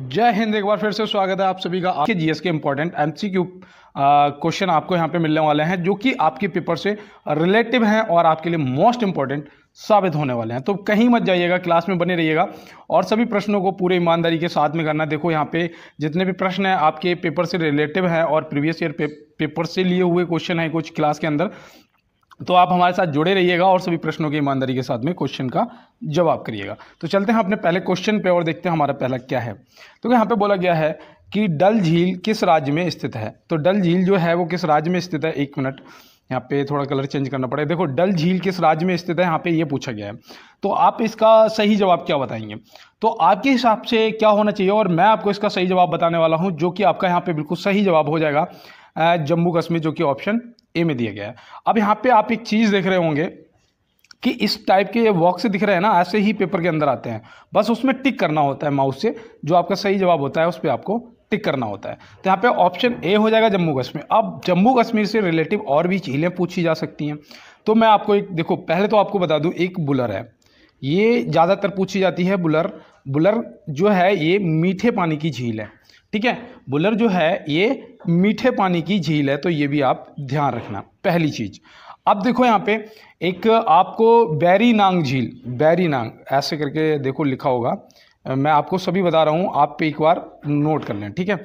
जय हिंद। एक बार फिर से स्वागत है आप सभी का। आपके जीएस के इंपॉर्टेंट एमसीक्यू क्वेश्चन आपको यहाँ पे मिलने वाले हैं जो कि आपके पेपर से रिलेटिव हैं और आपके लिए मोस्ट इंपॉर्टेंट साबित होने वाले हैं। तो कहीं मत जाइएगा, क्लास में बने रहिएगा और सभी प्रश्नों को पूरे ईमानदारी के साथ में करना। देखो यहाँ पे जितने भी प्रश्न हैं आपके पेपर से रिलेटिव हैं और प्रीवियस ईयर पेपर से लिए हुए क्वेश्चन हैं कुछ क्लास के अंदर, तो आप हमारे साथ जुड़े रहिएगा और सभी प्रश्नों की ईमानदारी के साथ में क्वेश्चन का जवाब करिएगा। तो चलते हैं अपने पहले क्वेश्चन पे और देखते हैं हमारा पहला क्या है। तो यहाँ पे बोला गया है कि डल झील किस राज्य में स्थित है। तो डल झील जो है वो किस राज्य में स्थित है। एक मिनट, यहाँ पे थोड़ा कलर चेंज करना पड़ेगा। देखो डल झील किस राज्य में स्थित है, यहाँ पे ये पूछा गया है। तो आप इसका सही जवाब क्या बताएंगे। तो आपके हिसाब से क्या होना चाहिए और मैं आपको इसका सही जवाब बताने वाला हूँ, जो कि आपका यहाँ पे बिल्कुल सही जवाब हो जाएगा जम्मू कश्मीर, जो कि ऑप्शन ए में दिया गया है। अब यहाँ पे आप एक चीज़ देख रहे होंगे कि इस टाइप के ये बॉक्स दिख रहे हैं ना, ऐसे ही पेपर के अंदर आते हैं। बस उसमें टिक करना होता है माउस से, जो आपका सही जवाब होता है उस पर आपको टिक करना होता है। तो यहाँ पे ऑप्शन ए हो जाएगा जम्मू कश्मीर। अब जम्मू कश्मीर से रिलेटिव और भी झीलें पूछी जा सकती हैं। तो मैं आपको एक देखो, पहले तो आपको बता दूँ, एक बुलर है, ये ज़्यादातर पूछी जाती है। बुलर जो है ये मीठे पानी की झील है, ठीक है। बुलर जो है ये मीठे पानी की झील है, तो ये भी आप ध्यान रखना पहली चीज़। अब देखो यहाँ पे एक आपको बैरीनांग झील, बैरीनांग ऐसे करके देखो लिखा होगा, मैं आपको सभी बता रहा हूँ, आप पे एक बार नोट कर लें, ठीक है।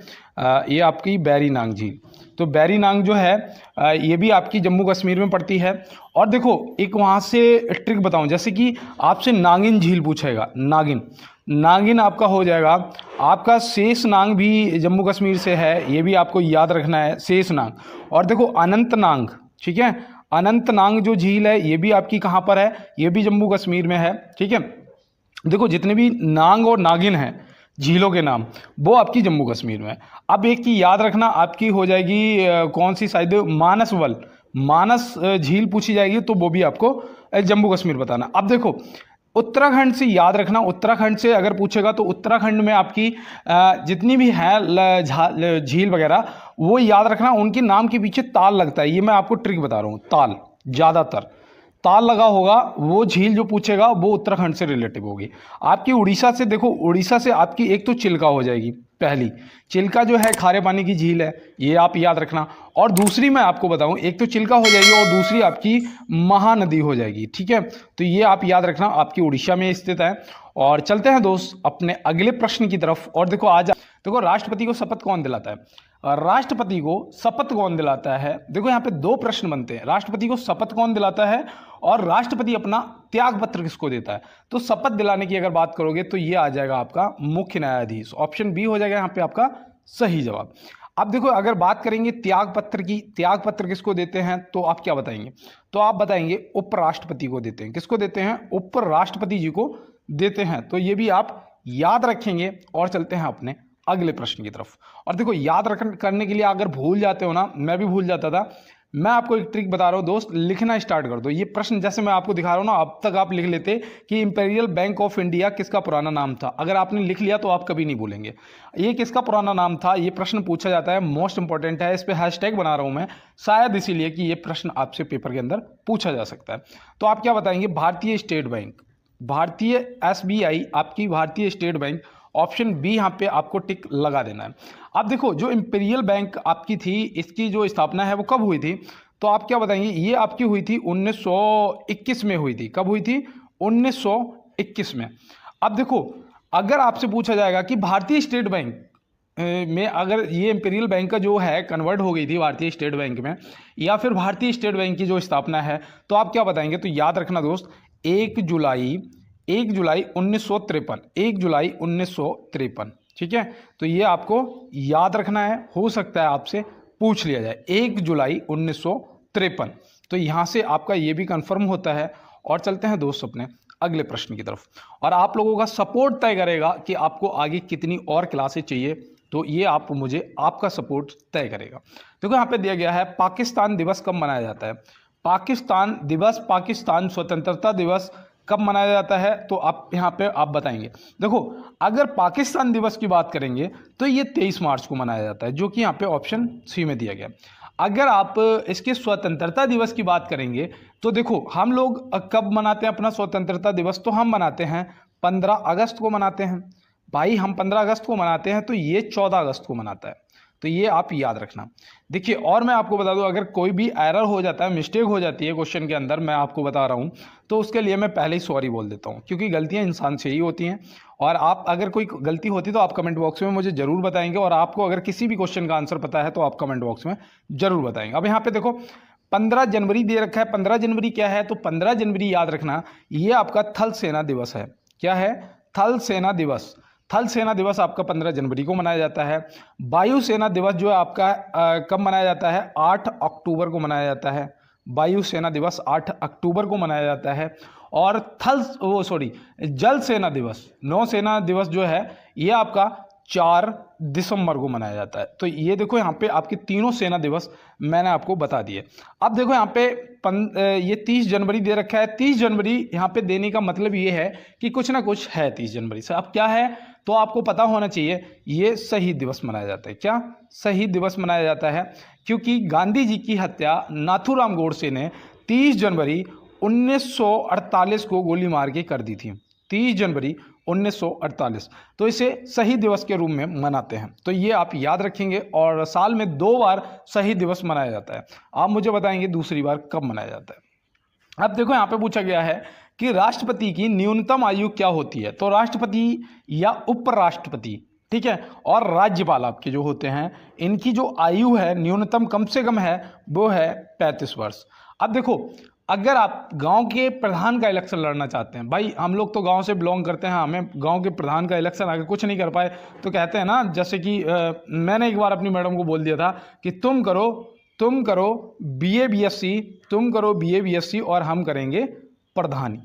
ये आपकी बैरीनांग झील, तो बैरीनांग जो है ये भी आपकी जम्मू कश्मीर में पड़ती है। और देखो एक वहाँ से ट्रिक बताऊँ, जैसे कि आपसे नागिन झील पूछेगा, नागिन आपका हो जाएगा। आपका शेषनाग भी जम्मू कश्मीर से है, ये भी आपको याद रखना है, शेषनाग। और देखो अनंतनाग, ठीक है, अनंतनाग जो झील है ये भी आपकी कहाँ पर है, ये भी जम्मू कश्मीर में है, ठीक है। देखो जितने भी नाग और नागिन हैं झीलों के नाम, वो आपकी जम्मू कश्मीर में है। अब एक की याद रखना, आपकी हो जाएगी कौन सी, शायद मानस झील पूछी जाएगी, तो वो भी आपको जम्मू कश्मीर बताना। अब देखो उत्तराखंड से याद रखना, उत्तराखंड से अगर पूछेगा तो उत्तराखंड में आपकी जितनी भी है झील वगैरह वो याद रखना, उनके नाम के पीछे ताल लगता है। ये मैं आपको ट्रिक बता रहा हूँ, ताल, ज़्यादातर ताल लगा होगा, वो झील जो पूछेगा वो उत्तराखंड से रिलेटिव होगी। आपकी उड़ीसा से, देखो उड़ीसा से आपकी एक तो चिल्का हो जाएगी, पहली चिल्का जो है खारे पानी की झील है, ये आप याद रखना। और दूसरी मैं आपको बताऊं, एक तो चिल्का हो जाएगी और दूसरी आपकी महानदी हो जाएगी, ठीक है। तो ये आप याद रखना, आपकी उड़ीसा में स्थित है। और चलते हैं दोस्त अपने अगले प्रश्न की तरफ। और देखो आज देखो राष्ट्रपति को शपथ कौन दिलाता है, राष्ट्रपति को शपथ कौन दिलाता है। देखो यहाँ पे दो प्रश्न बनते हैं, राष्ट्रपति को शपथ कौन दिलाता है और राष्ट्रपति अपना त्याग पत्र किसको देता है। तो शपथ दिलाने की अगर बात करोगे तो ये आ जाएगा आपका मुख्य न्यायाधीश, ऑप्शन बी हो जाएगा यहाँ पे आपका सही जवाब। अब देखो अगर बात करेंगे त्याग पत्र की, त्याग पत्र किसको देते हैं, तो आप क्या बताएंगे। तो आप बताएंगे उपराष्ट्रपति को देते हैं। किसको देते हैं, उपराष्ट्रपति जी को देते हैं। तो ये भी आप याद रखेंगे। और चलते हैं अपने अगले प्रश्न की तरफ। और देखो याद करने के लिए अगर भूल जाते हो ना, मैं भी भूल जाता था, मैं आपको एक ट्रिक बता रहा हूं दोस्त, लिखना स्टार्ट कर दो। ये प्रश्न जैसे मैं आपको दिखा रहा हूं ना, अब तक आप लिख लेते कि इंपीरियल बैंक ऑफ इंडिया किसका पुराना नाम था। अगर आपने लिख लिया तो आप कभी नहीं भूलेंगे ये किसका पुराना नाम था। ये प्रश्न पूछा जाता है, मोस्ट इंपॉर्टेंट है, इस पर हैशटैग बना रहा हूं मैं, शायद इसीलिए कि ये प्रश्न आपसे पेपर के अंदर पूछा जा सकता है। तो आप क्या बताएंगे, भारतीय स्टेट बैंक, भारतीय SBI आपकी भारतीय स्टेट बैंक, ऑप्शन बी यहाँ पे आपको टिक लगा देना है। अब देखो जो इंपीरियल बैंक आपकी थी, इसकी जो स्थापना है वो कब हुई थी, तो आप क्या बताएंगे, ये आपकी हुई थी 1921 में हुई थी। कब हुई थी, 1921 में। अब देखो अगर आपसे पूछा जाएगा कि भारतीय स्टेट बैंक में अगर ये इंपीरियल बैंक का जो है कन्वर्ट हो गई थी भारतीय स्टेट बैंक में, या फिर भारतीय स्टेट बैंक की जो स्थापना है, तो आप क्या बताएंगे। तो याद रखना दोस्त, 1 जुलाई 1953, 1 जुलाई 1953, ठीक है। तो ये आपको याद रखना है, हो सकता है आपसे पूछ लिया जाए 1 जुलाई 1953। तो यहाँ से आपका ये भी कंफर्म होता है। और चलते हैं दोस्त अपने अगले प्रश्न की तरफ। और आप लोगों का सपोर्ट तय करेगा कि आपको आगे कितनी और क्लासेस चाहिए, तो ये आप मुझे आपका सपोर्ट तय करेगा। देखो यहाँ पे दिया गया है पाकिस्तान दिवस कब मनाया जाता है। पाकिस्तान दिवस, पाकिस्तान स्वतंत्रता दिवस कब मनाया जाता है, तो आप यहाँ पे आप बताएंगे। देखो अगर पाकिस्तान दिवस की बात करेंगे तो ये 23 मार्च को मनाया जाता है, जो कि यहाँ पे ऑप्शन सी में दिया गया। अगर आप इसके स्वतंत्रता दिवस की बात करेंगे तो देखो हम लोग कब मनाते हैं अपना स्वतंत्रता दिवस, तो हम मनाते हैं 15 अगस्त को मनाते हैं। भाई हम 15 अगस्त को मनाते हैं तो ये 14 अगस्त को मनाता है, तो ये आप याद रखना। देखिए और मैं आपको बता दूं, अगर कोई भी एरर हो जाता है, मिस्टेक हो जाती है क्वेश्चन के अंदर, मैं आपको बता रहा हूं, तो उसके लिए मैं पहले ही सॉरी बोल देता हूं, क्योंकि गलतियां इंसान से ही होती हैं। और आप अगर कोई गलती होती तो आप कमेंट बॉक्स में मुझे जरूर बताएंगे, और आपको अगर किसी भी क्वेश्चन का आंसर पता है तो आप कमेंट बॉक्स में जरूर बताएंगे। अब यहाँ पे देखो 15 जनवरी दे रखा है, 15 जनवरी क्या है, तो 15 जनवरी याद रखना ये आपका थल सेना दिवस है। क्या है? थल सेना दिवस। थल सेना दिवस आपका 15 जनवरी को मनाया जाता है। वायु सेना दिवस जो है आपका कब मनाया जाता है? 8 अक्टूबर को मनाया जाता है। वायु सेना दिवस 8 अक्टूबर को मनाया जाता है। और जल सेना दिवस, नौसेना दिवस जो है ये आपका 4 दिसंबर को मनाया जाता है। तो ये देखो यहाँ पे आपके तीनों सेना दिवस मैंने आपको बता दिए। अब देखो यहाँ पे ये 30 जनवरी दे रखा है। 30 जनवरी यहाँ पे देने का मतलब ये है कि कुछ ना कुछ है 30 जनवरी से। अब क्या है तो आपको पता होना चाहिए, ये शहीद दिवस मनाया जाता है। क्या? शहीद दिवस मनाया जाता है, क्योंकि गांधी जी की हत्या नाथूराम गोडसे ने 30 जनवरी 1948 को गोली मार के कर दी थी। 30 जनवरी 1948, तो इसे शहीद दिवस के रूप में मनाते हैं। तो ये आप याद रखेंगे, और साल में 2 बार शहीद दिवस मनाया जाता है। आप मुझे बताएंगे दूसरी बार कब मनाया जाता है। अब देखो यहाँ पे पूछा गया है कि राष्ट्रपति की न्यूनतम आयु क्या होती है, तो राष्ट्रपति या उपराष्ट्रपति, ठीक है, और राज्यपाल आपके जो होते हैं इनकी जो आयु है न्यूनतम कम से कम है वो है 35 वर्ष। अब देखो अगर आप गांव के प्रधान का इलेक्शन लड़ना चाहते हैं, भाई हम लोग तो गांव से बिलोंग करते हैं, हमें गांव के प्रधान का इलेक्शन अगर कुछ नहीं कर पाए तो कहते हैं ना, जैसे कि मैंने एक बार अपनी मैडम को बोल दिया था कि तुम करो बीए बीएससी, तुम करो बीए बीएससी और हम करेंगे प्रधानी।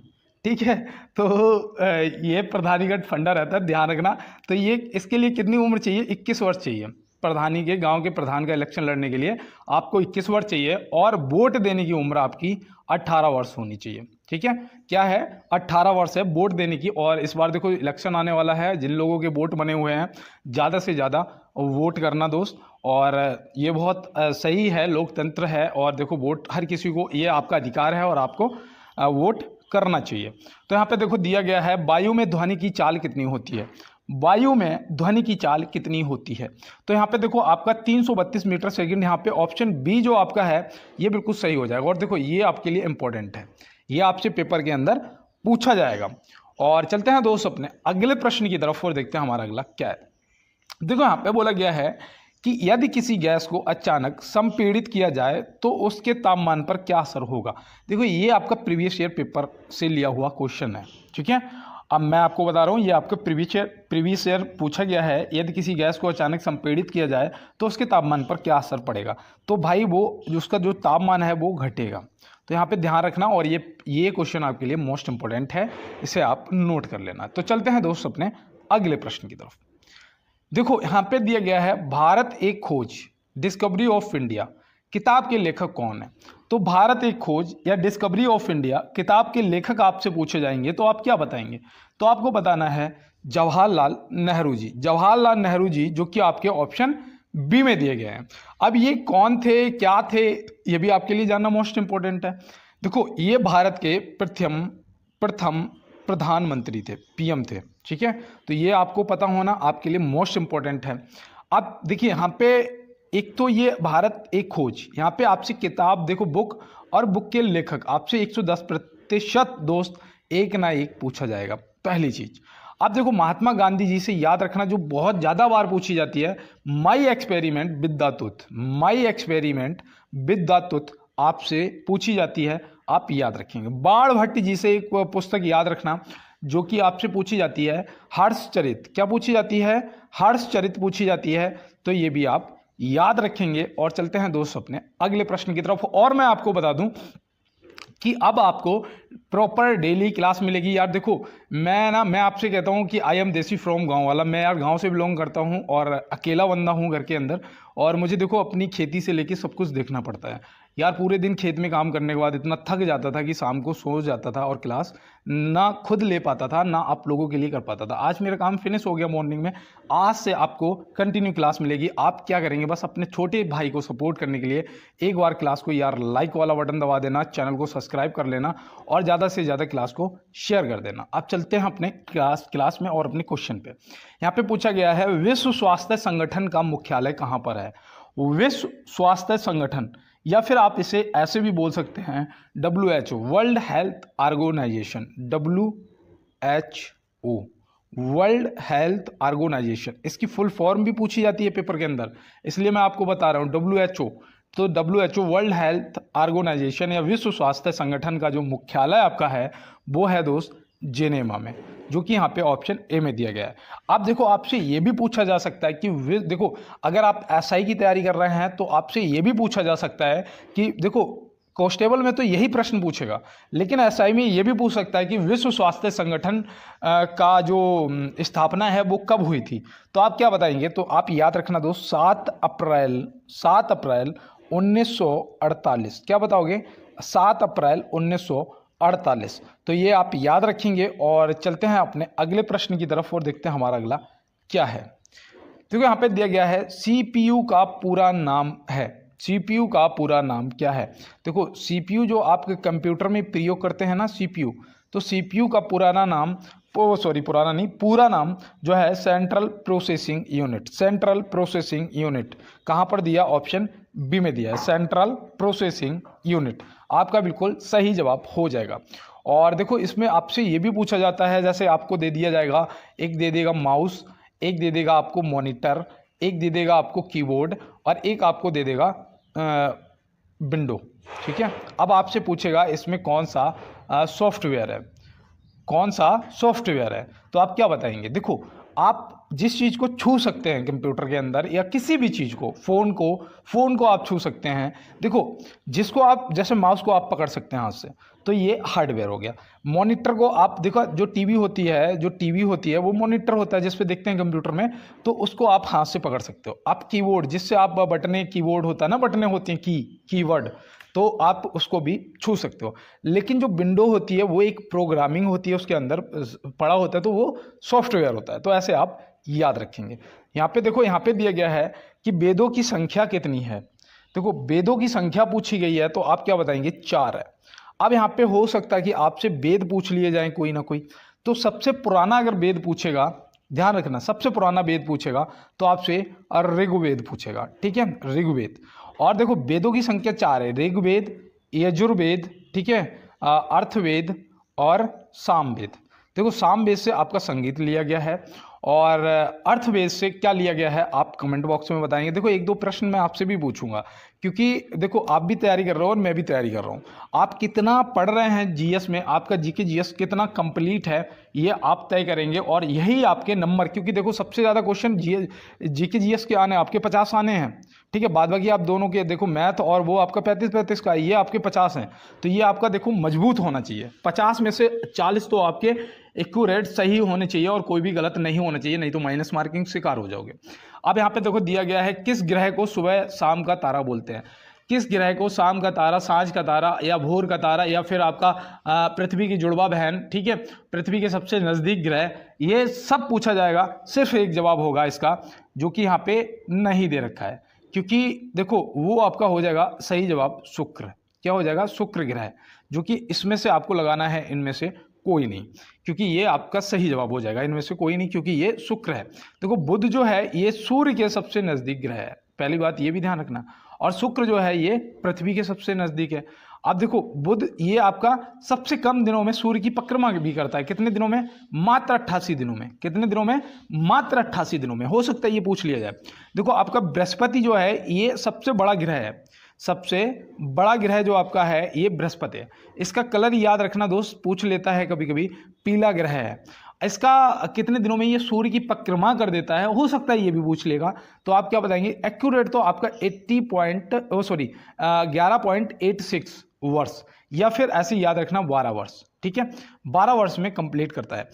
ठीक है, तो ये प्रधानी का फंडा रहता है, ध्यान रखना। तो ये इसके लिए कितनी उम्र चाहिए? 21 वर्ष चाहिए। प्रधानी के गांव के प्रधान का इलेक्शन लड़ने के लिए आपको 21 वर्ष चाहिए, और वोट देने की उम्र आपकी 18 वर्ष होनी चाहिए। ठीक है, क्या है? 18 वर्ष है वोट देने की। और इस बार देखो इलेक्शन आने वाला है, जिन लोगों के वोट बने हुए हैं ज़्यादा से ज़्यादा वोट करना दोस्त, और ये बहुत सही है, लोकतंत्र है, और देखो वोट हर किसी को, ये आपका अधिकार है और आपको वोट करना चाहिए। तो यहाँ पे देखो दिया गया है वायु में ध्वनि की चाल कितनी होती है। वायु में ध्वनि की चाल कितनी होती है, तो यहाँ पे देखो आपका 332 मीटर सेकंड। यहाँ पे ऑप्शन बी जो आपका है ये बिल्कुल सही हो जाएगा। और देखो ये आपके लिए इंपॉर्टेंट है, ये आपसे पेपर के अंदर पूछा जाएगा। और चलते हैं दोस्त अपने अगले प्रश्न की तरफ और देखते हैं हमारा अगला क्या है। देखो यहाँ पे बोला गया है कि यदि किसी गैस को अचानक संपीड़ित किया जाए तो उसके तापमान पर क्या असर होगा। देखो ये आपका प्रीवियस ईयर पेपर से लिया हुआ क्वेश्चन है। ठीक है, अब मैं आपको बता रहा हूँ, ये आपका प्रीवियस ईयर पूछा गया है, यदि किसी गैस को अचानक संपीड़ित किया जाए तो उसके तापमान पर क्या असर पड़ेगा। तो भाई वो उसका जो तापमान है वो घटेगा। तो यहाँ पे ध्यान रखना, और ये क्वेश्चन आपके लिए मोस्ट इंपॉर्टेंट है, इसे आप नोट कर लेना। तो चलते हैं दोस्त अपने अगले प्रश्न की तरफ। देखो यहाँ पे दिया गया है भारत एक खोज, डिस्कवरी ऑफ इंडिया, किताब के लेखक कौन है। तो भारत एक खोज या डिस्कवरी ऑफ इंडिया किताब के लेखक आपसे पूछे जाएंगे तो आप क्या बताएंगे। तो आपको बताना है जवाहरलाल नेहरू जी। जवाहरलाल नेहरू जी जो कि आपके ऑप्शन बी में दिए गए हैं। अब ये कौन थे, क्या थे, ये भी आपके लिए जानना मोस्ट इंपॉर्टेंट है। देखो ये भारत के प्रथम प्रधानमंत्री थे, पीएम थे। ठीक है, तो ये आपको पता होना आपके लिए मोस्ट इंपॉर्टेंट है। अब देखिए यहाँ पे एक तो ये भारत एक खोज, यहाँ पे आपसे किताब देखो बुक और बुक के लेखक आपसे 110% दोस्त एक ना एक पूछा जाएगा, पहली चीज। अब देखो महात्मा गांधी जी से याद रखना जो बहुत ज्यादा बार पूछी जाती है, my experiment with the tooth, my experiment with the tooth आपसे पूछी जाती है, आप याद रखेंगे। बाण भट्ट जी से एक पुस्तक याद रखना जो कि आपसे पूछी जाती है, हर्षचरित। क्या पूछी जाती है? हर्षचरित पूछी जाती है, तो ये भी आप याद रखेंगे। और चलते हैं दोस्त अपने अगले प्रश्न की तरफ। और मैं आपको बता दूं कि अब आपको प्रॉपर डेली क्लास मिलेगी। यार देखो मैं आपसे कहता हूँ कि आई एम देसी फ्रॉम गांव वाला, मैं यार गांव से बिलोंग करता हूँ और अकेला बंदा हूँ घर के अंदर, और मुझे देखो अपनी खेती से लेके सब कुछ देखना पड़ता है। यार पूरे दिन खेत में काम करने के बाद इतना थक जाता था कि शाम को सो जाता था और क्लास ना खुद ले पाता था ना आप लोगों के लिए कर पाता था। आज मेरा काम फिनिश हो गया मॉर्निंग में, आज से आपको कंटिन्यू क्लास मिलेगी। आप क्या करेंगे, बस अपने छोटे भाई को सपोर्ट करने के लिए एक बार क्लास को यार लाइक वाला बटन दबा देना, चैनल को सब्सक्राइब कर लेना और ज़्यादा से ज़्यादा क्लास को शेयर कर देना। अब चलते हैं अपने क्लास में और अपने क्वेश्चन पे। यहाँ पे पूछा गया है विश्व स्वास्थ्य संगठन का मुख्यालय कहाँ पर है। विश्व स्वास्थ्य संगठन, या फिर आप इसे ऐसे भी बोल सकते हैं WHO, world health organization, WHO, world health organization. इसकी फुल फॉर्म भी पूछी जाती है पेपर के अंदर, इसलिए मैं आपको बता रहा हूँ WHO। तो WHO वर्ल्ड हेल्थ ऑर्गेनाइजेशन या विश्व स्वास्थ्य संगठन का जो मुख्यालय आपका है वो है दोस्त जेनेवा में, जो कि यहाँ पे ऑप्शन ए में दिया गया है। अब देखो आपसे ये भी पूछा जा सकता है कि देखो अगर आप एसआई की तैयारी कर रहे हैं तो आपसे ये भी पूछा जा सकता है कि देखो कांस्टेबल में तो यही प्रश्न पूछेगा, लेकिन एसआई में ये भी पूछ सकता है कि विश्व स्वास्थ्य संगठन का जो स्थापना है वो कब हुई थी। तो आप क्या बताएंगे, तो आप याद रखना दोस्त 7 अप्रैल 1948। क्या बताओगे, 7 अप्रैल 1948। तो ये आप याद रखेंगे और चलते हैं अपने अगले प्रश्न की तरफ और देखते हैं हमारा अगला क्या है। देखो यहाँ पे दिया गया है CPU का पूरा नाम है। CPU का पूरा नाम क्या है। देखो CPU जो आपके कंप्यूटर में प्रयोग करते हैं ना CPU, तो CPU का पुराना नाम पूरा नाम जो है central processing unit. Central processing unit कहाँ पर दिया, ऑप्शन बी में दिया है, सेंट्रल प्रोसेसिंग यूनिट। आपका बिल्कुल सही जवाब हो जाएगा। और देखो इसमें आपसे ये भी पूछा जाता है, जैसे आपको दे दिया जाएगा, एक दे देगा माउस, एक दे देगा आपको मॉनिटर, एक दे देगा आपको कीबोर्ड और एक आपको दे देगा विंडो, ठीक है। अब आपसे पूछेगा इसमें कौन सा सॉफ्टवेयर है, कौन सा सॉफ्टवेयर है, तो आप क्या बताएंगे। देखो आप जिस चीज़ को छू सकते हैं कंप्यूटर के अंदर या किसी भी चीज़ को, फ़ोन को आप छू सकते हैं। देखो जिसको आप, जैसे माउस को आप पकड़ सकते हैं हाथ से, तो ये हार्डवेयर हो गया। मॉनिटर को आप देखो, जो टीवी होती है वो मॉनिटर होता है जिस पे देखते हैं कंप्यूटर में, तो उसको आप हाथ से पकड़ सकते हो। आप कीबोर्ड, जिससे आप बटने, कीबोर्ड होता है ना, बटने होती हैं कीवर्ड, तो आप उसको भी छू सकते हो। लेकिन जो विंडो होती है वो एक प्रोग्रामिंग होती है, उसके अंदर पड़ा होता है, तो वो सॉफ्टवेयर होता है। तो ऐसे आप याद रखेंगे। यहाँ पे देखो, यहाँ पे दिया गया है कि वेदों की संख्या कितनी है। देखो वेदों की संख्या पूछी गई है, तो आप क्या बताएंगे, 4 है। अब यहाँ पे हो सकता है कि आपसे वेद पूछ लिए जाए कोई ना कोई, तो सबसे पुराना अगर वेद पूछेगा, ध्यान रखना, सबसे पुराना वेद पूछेगा तो आपसे ऋग्वेद पूछेगा, ठीक है, ऋग्वेद। और देखो वेदों की संख्या 4 है, ऋग्वेद, यजुर्वेद, ठीक है, अर्थवेद और सामवेद। देखो सामवेद से आपका संगीत लिया गया है और अर्थवेद से क्या लिया गया है आप कमेंट बॉक्स में बताएंगे। देखो एक दो प्रश्न मैं आपसे भी पूछूंगा, क्योंकि देखो आप भी तैयारी कर रहे हो और मैं भी तैयारी कर रहा हूँ। आप कितना पढ़ रहे हैं जीएस में, आपका जीके जीएस कितना कंप्लीट है, ये आप तय करेंगे और यही आपके नंबर, क्योंकि देखो सबसे ज़्यादा क्वेश्चन जीके जीएस के आने, आपके 50 आने हैं, ठीक है। बाद बाकी आप दोनों के देखो, मैथ और वो आपका 35 का, ये आपके 50 हैं, तो ये आपका देखो मजबूत होना चाहिए। 50 में से 40 तो आपके एक्यूरेट सही होने चाहिए और कोई भी गलत नहीं होना चाहिए, नहीं तो माइनस मार्किंग शिकार हो जाओगे। अब यहाँ पे देखो दिया गया है किस ग्रह को सुबह शाम का तारा बोलते हैं। किस ग्रह को शाम का तारा, सांझ का तारा या भोर का तारा या फिर आपका पृथ्वी की जुड़वा बहन, ठीक है, पृथ्वी के सबसे नज़दीक ग्रह, ये सब पूछा जाएगा। सिर्फ एक जवाब होगा इसका, जो कि यहाँ पे नहीं दे रखा है, क्योंकि देखो वो आपका हो जाएगा सही जवाब शुक्र। क्या हो जाएगा, शुक्र ग्रह, जो कि इसमें से आपको लगाना है इनमें से कोई नहीं, क्योंकि ये आपका सही जवाब हो जाएगा, इनमें से कोई नहीं, क्योंकि ये शुक्र है। देखो बुध जो है ये सूर्य के सबसे नजदीक ग्रह है, पहली बात ये भी ध्यान रखना, और शुक्र जो है ये पृथ्वी के सबसे नजदीक है। अब देखो बुध ये आपका सबसे कम दिनों में सूर्य की परिक्रमा भी करता है। कितने दिनों में, मात्र 88 दिनों में। कितने दिनों में, मात्र 88 दिनों में। हो सकता है ये पूछ लिया जाए। देखो आपका बृहस्पति जो है ये सबसे बड़ा ग्रह है, सबसे बड़ा ग्रह जो आपका है ये बृहस्पति है। इसका कलर याद रखना दोस्त, पूछ लेता है कभी कभी, पीला ग्रह है। इसका कितने दिनों में ये सूर्य की परिक्रमा कर देता है, हो सकता है ये भी पूछ लेगा। तो आप क्या बताएंगे, एक्यूरेट तो आपका 11.86 वर्ष, या फिर ऐसे याद रखना 12 वर्ष, ठीक है, 12 वर्ष में कंप्लीट करता है।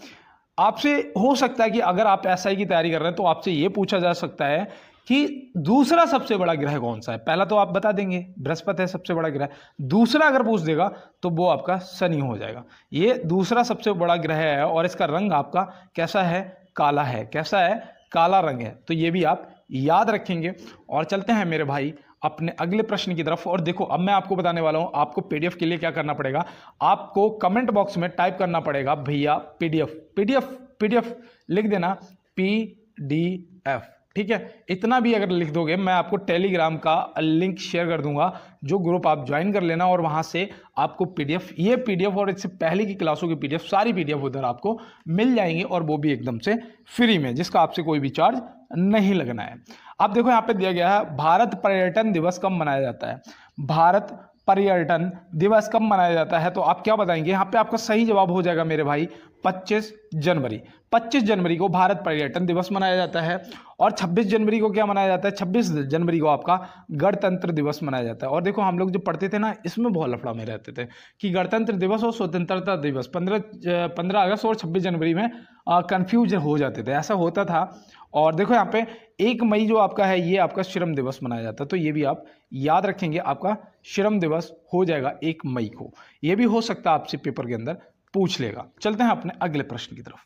आपसे हो सकता है कि अगर आप एसआई की तैयारी कर रहे हैं तो आपसे यह पूछा जा सकता है कि दूसरा सबसे बड़ा ग्रह कौन सा है। पहला तो आप बता देंगे बृहस्पति है सबसे बड़ा ग्रह, दूसरा अगर पूछ देगा तो वो आपका शनि हो जाएगा। ये दूसरा सबसे बड़ा ग्रह है और इसका रंग आपका कैसा है, काला है। कैसा है, काला रंग है। तो ये भी आप याद रखेंगे। और चलते हैं मेरे भाई अपने अगले प्रश्न की तरफ। और देखो अब मैं आपको बताने वाला हूं आपको पीडीएफ के लिए क्या करना पड़ेगा। आपको कमेंट बॉक्स में टाइप करना पड़ेगा भैया पीडीएफ पीडीएफ पीडीएफ लिख देना, पीडीएफ। ठीक है, इतना भी अगर लिख दोगे मैं आपको टेलीग्राम का लिंक शेयर कर दूंगा, जो ग्रुप आप ज्वाइन कर लेना और वहां से आपको पीडीएफ, ये पीडीएफ और इससे पहले की क्लासों की पीडीएफ, सारी पीडीएफ उधर आपको मिल जाएंगी और वो भी एकदम से फ्री में, जिसका आपसे कोई भी चार्ज नहीं लगना है। अब देखो यहाँ पे दिया गया है भारत पर्यटन दिवस कब मनाया जाता है। भारत पर्यटन दिवस कब मनाया जाता है, तो आप क्या बताएंगे। यहाँ पे आपका सही जवाब हो जाएगा मेरे भाई 25 जनवरी। 25 जनवरी को भारत पर्यटन दिवस मनाया जाता है। और 26 जनवरी को क्या मनाया जाता है, 26 जनवरी को आपका गणतंत्र दिवस मनाया जाता है। और देखो हम लोग जो पढ़ते थे ना, इसमें बहुत लफड़ा में रहते थे कि गणतंत्र दिवस और स्वतंत्रता दिवस 15 अगस्त और 26 जनवरी में कंफ्यूज हो जाते थे, ऐसा होता था। और देखो यहाँ पे 1 मई जो आपका है ये आपका श्रम दिवस मनाया जाता है। तो ये भी आप याद रखेंगे, आपका श्रम दिवस हो जाएगा 1 मई को। ये भी हो सकता है आपसे पेपर के अंदर पूछ लेगा। चलते हैं अपने अगले प्रश्न की तरफ।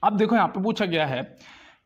अब देखो यहाँ पे पूछा गया है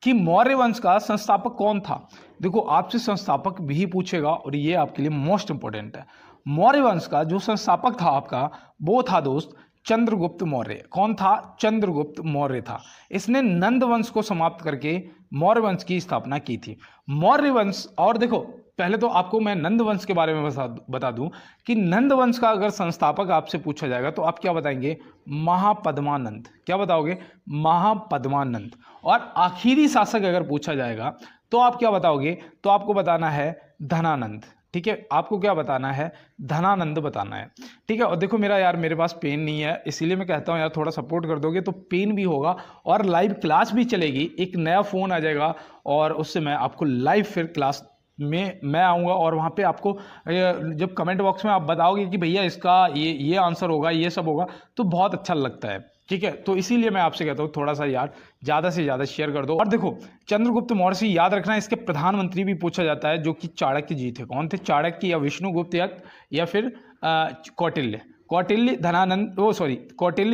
कि मौर्य वंश का संस्थापक कौन था। देखो आपसे संस्थापक भी पूछेगा और ये आपके लिए मोस्ट इंपॉर्टेंट है। मौर्य वंश का जो संस्थापक था आपका, वो था दोस्त चंद्रगुप्त मौर्य। कौन था, चंद्रगुप्त मौर्य था। इसने नंद वंश को समाप्त करके मौर्य वंश की स्थापना की थी। मौर्य वंश, और देखो पहले तो आपको मैं नंद वंश के बारे में बता दूं कि नंद वंश का अगर संस्थापक आपसे पूछा जाएगा तो आप क्या बताएंगे, महापद्मानंद। क्या बताओगे, महापद्मानंद। और आखिरी शासक अगर पूछा जाएगा तो आप क्या बताओगे, तो आपको बताना है धनानंद। ठीक है, आपको क्या बताना है, धनानंद बताना है। ठीक है, और देखो मेरे पास पेन नहीं है, इसीलिए मैं कहता हूँ यार थोड़ा सपोर्ट कर दोगे तो पेन भी होगा और लाइव क्लास भी चलेगी। एक नया फ़ोन आ जाएगा और उससे मैं आपको लाइव फिर क्लास में मैं आऊँगा और वहाँ पे आपको जब कमेंट बॉक्स में आप बताओगे कि भैया इसका ये आंसर होगा, ये सब होगा, तो बहुत अच्छा लगता है। ठीक है, तो इसीलिए मैं आपसे कहता हूँ थोड़ा सा यार ज़्यादा से ज़्यादा शेयर कर दो। और देखो चंद्रगुप्त मौर्य से याद रखना, इसके प्रधानमंत्री भी पूछा जाता है, जो कि चाणक्य जी थे। कौन थे, चाणक्य या विष्णुगुप्त या फिर कौटिल्य। कौटिल्य,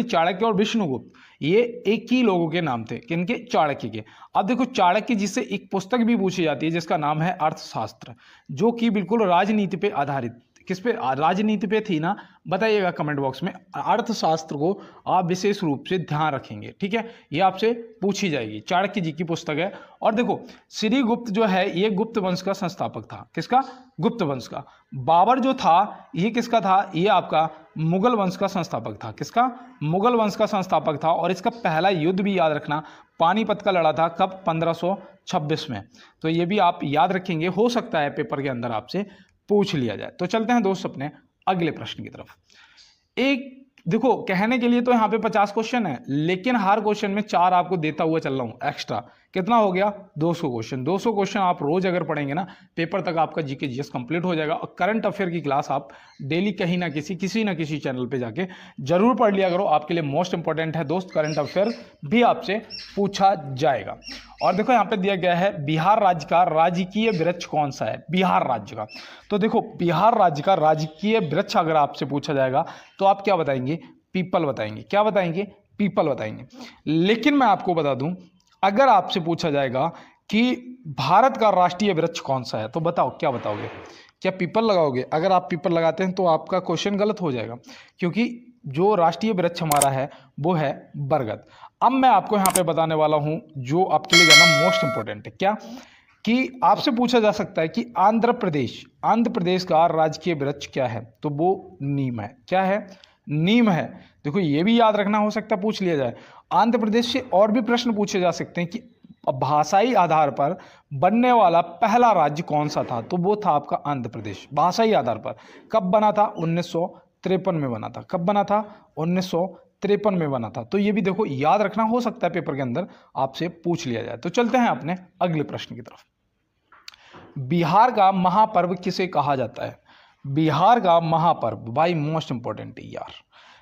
चाणक्य और विष्णुगुप्त, ये एक ही लोगों के नाम थे। किनके, चाणक्य के। अब देखो चाणक्य जी से एक पुस्तक भी पूछी जाती है जिसका नाम है अर्थशास्त्र, जो कि बिल्कुल राजनीति पे आधारित। किस पे, राजनीति पे थी ना, बताइएगा कमेंट बॉक्स में। अर्थशास्त्र को आप विशेष रूप से ध्यान रखेंगे। ठीक है, ये आपसे पूछी जाएगी, चाणक्य जी की पुस्तक है। और देखो श्रीगुप्त जो है ये गुप्त वंश का संस्थापक था। किसका, गुप्त वंश का। बाबर जो था ये किसका था, ये आपका मुगल वंश का संस्थापक था। किसका, मुगल वंश का संस्थापक था। और इसका पहला युद्ध भी याद रखना, पानीपत का लड़ा था कब, 1526 में। तो ये भी आप याद रखेंगे, हो सकता है पेपर के अंदर आपसे पूछ लिया जाए। तो चलते हैं दोस्त अपने अगले प्रश्न की तरफ। एक देखो कहने के लिए तो यहाँ पे 50 क्वेश्चन है, लेकिन हर क्वेश्चन में 4 आपको देता हुआ चल रहा हूँ एक्स्ट्रा। कितना हो गया, 200 क्वेश्चन। 200 क्वेश्चन आप रोज अगर पढ़ेंगे ना, पेपर तक आपका जीके जीएस कंप्लीट हो जाएगा। और करंट अफेयर की क्लास आप डेली कहीं ना किसी चैनल पे जाके जरूर पढ़ लिया करो। आपके लिए मोस्ट इंपॉर्टेंट है दोस्त, करंट अफेयर भी आपसे पूछा जाएगा। और देखो यहाँ पे दिया गया है बिहार राज्य का राजकीय वृक्ष कौन सा है, बिहार राज्य का। तो देखो बिहार राज्य का राजकीय वृक्ष अगर आपसे पूछा जाएगा तो आप क्या बताएंगे, पीपल बताएंगे। क्या बताएंगे, पीपल बताएंगे। लेकिन मैं आपको बता दूं, अगर आपसे पूछा जाएगा कि भारत का राष्ट्रीय वृक्ष कौन सा है, तो बताओ क्या बताओगे, क्या पीपल लगाओगे। अगर आप पीपल लगाते हैं तो आपका क्वेश्चन गलत हो जाएगा, क्योंकि जो राष्ट्रीय वृक्ष हमारा है वो है बरगद। अब मैं आपको यहाँ पे बताने वाला हूँ जो आपके लिए जाना मोस्ट इंपॉर्टेंट है। क्या कि आपसे पूछा जा सकता है कि आंध्र प्रदेश का राजकीय वृक्ष क्या है, तो वो नीम है। क्या है, नीम है। देखो ये भी याद रखना, हो सकता है पूछ लिया जाए। आंध्र प्रदेश से और भी प्रश्न पूछे जा सकते हैं कि भाषाई आधार पर बनने वाला पहला राज्य कौन सा था, तो वो था आपका आंध्र प्रदेश। भाषाई आधार पर कब बना था, 1953 में बना था। कब बना था, 1953 में बना था। तो ये भी देखो याद रखना, हो सकता है पेपर के अंदर आपसे पूछ लिया जाए। तो चलते हैं अपने अगले प्रश्न की तरफ। बिहार का महापर्व किसे कहा जाता है, बिहार का महापर्व, भाई मोस्ट इंपॉर्टेंट है यार।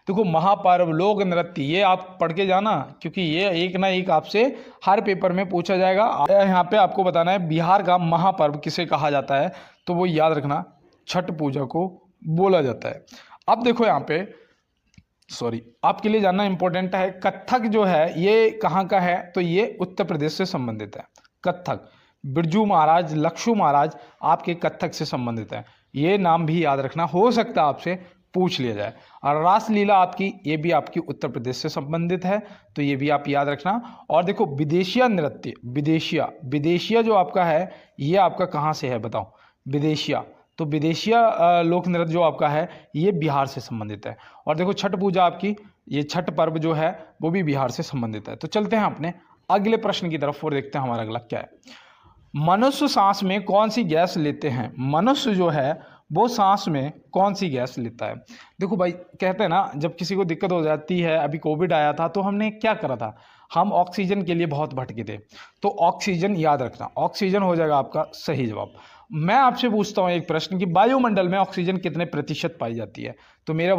देखो महापर्व, लोक नृत्य, ये आप पढ़ के जाना, क्योंकि ये एक ना एक आपसे हर पेपर में पूछा जाएगा। यहाँ पे आपको बताना है बिहार का महापर्व किसे कहा जाता है, तो वो याद रखना छठ पूजा को बोला जाता है। अब देखो यहाँ पे आपके लिए जानना इंपॉर्टेंट है, कथक जो है ये कहाँ का है, तो ये उत्तर प्रदेश से संबंधित है। कथक, बिरजू महाराज, लक्षु महाराज आपके कथक से संबंधित है। ये नाम भी याद रखना, हो सकता है आपसे पूछ लिया जाए। और रासलीला आपकी, ये भी आपकी उत्तर प्रदेश से संबंधित है, तो ये भी आप याद रखना। और देखो विदेशिया नृत्य, विदेशिया जो आपका है ये आपका कहाँ से है बताओ, विदेशिया, तो विदेशिया लोक नृत्य जो आपका है ये बिहार से संबंधित है। और देखो छठ पूजा आपकी, ये छठ पर्व जो है वो भी बिहार से संबंधित है। तो चलते हैं अपने अगले प्रश्न की तरफ और देखते हैं हमारा अगला क्या है। मनुष्य सांस में कौन सी गैस लेते हैं, मनुष्य जो है वो सांस में कौन सी गैस लेता है। देखो भाई, कहते हैं ना जब किसी को दिक्कत हो जाती है, अभी कोविड आया था तो हमने क्या करा था, हम ऑक्सीजन के लिए बहुत भटके थे, तो ऑक्सीजन याद रखना, ऑक्सीजन हो जाएगा आपका सही जवाब। मैं आपसे पूछता हूँ एक प्रश्न कि वायुमंडल में ऑक्सीजन कितने प्रतिशत पाई जाती है, तो मेरे